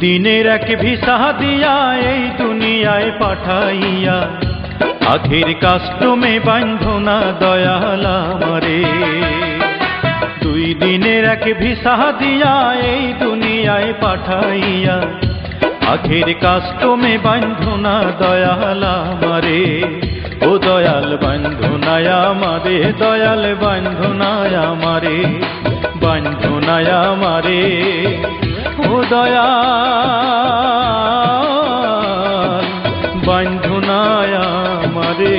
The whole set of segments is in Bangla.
দিনের এক ভিসা দিয়া এই দুনিয়ায় পাঠাইয়া আখের কাস্টমে বান্ধনা দয়াল আমারে। 2 দিনের এক ভিসা দিয়া এই দুনিয়ায় পাঠাইয়া আখের কাস্টমে বান্ধনা দয়াল আমারে। ও দয়াল বান্ধনায় আমারে, দয়াল বান্ধনায় আমারে, বান্ধনায় আমারে। ও দয়াল বান্ধনায় আমারে।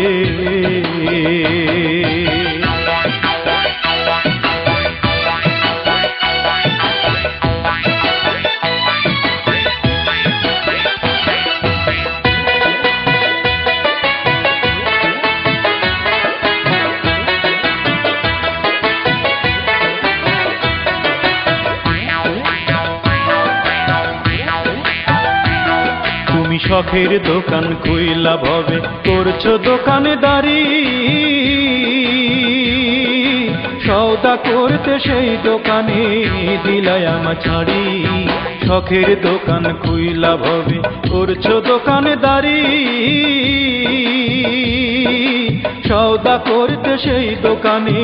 তুমি শখের দোকান খুইলা ভবে করছো দোকানদারি, সওদা করতে সেই দোকানে দিলাই আমা ছাড়ি। শখের দোকান খুইলা ভবে করছো দোকানদারি, সওদা করতে সেই দোকানে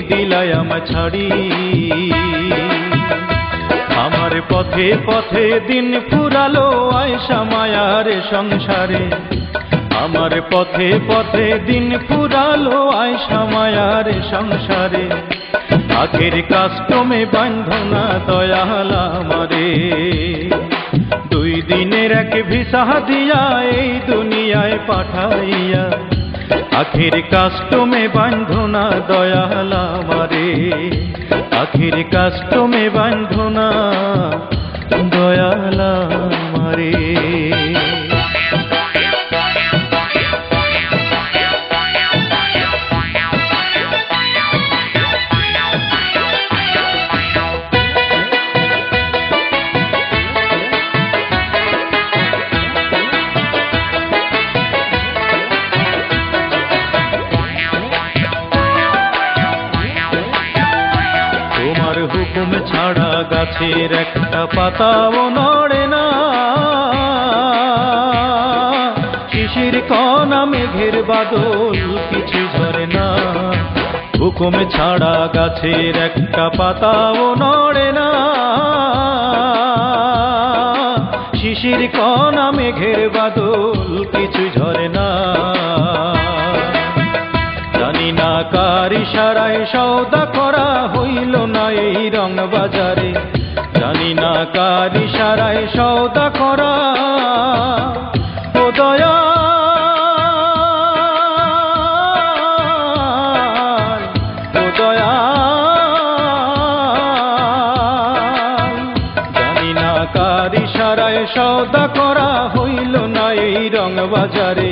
দিলাই আমা ছাড়ি। আমার পথে পথে দিন ফুরালো আয়সা মায়ার সংসারে, আমার পথে পথে দিন ফুরালো আয়সা মায়ার সংসারে। আখের কাস্টমে বান্ধনা দয়াল আমারে। 2 দিনের এক ভিসা দিয়া এই দুনিয়ায় পাঠাইয়া আখের কাস্টমে বান্ধনা দয়াল আমারে। আখের কাস্টমে বান্ধনা দয়াল আমারে। হুকুম ছাড়া গাছের একটা পাতাও নড়ে না, শিশির কণা মেঘের বাদল কিছু ঝরে না। হুকুম ছাড়া গাছের একটা পাতাও নড়ে না, শিশির কণা মেঘের বাদল কিছু ঝরে না। জানি না কার ইশারায় সওদা করা হইল না এই রং বাজারে, জানি না কার ইশারায় সওদা করা। ও দয়াল, ও দয়াল, জানি না কার ইশারায় সওদা করা হইল না এই রং বাজারে,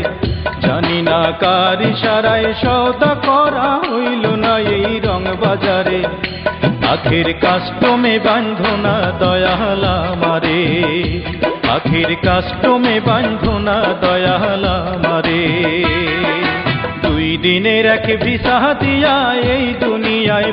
জানি না কার ইশারায় সওদা করা হইল না এই রং বাজারে। আখের কাস্টমে বান্ধনা দয়াল আমারে, আখের কাস্টমে বান্ধনা দয়াল আমারে। 2 দিনের এক ভিসা দিয়া এই দুনিয়ায়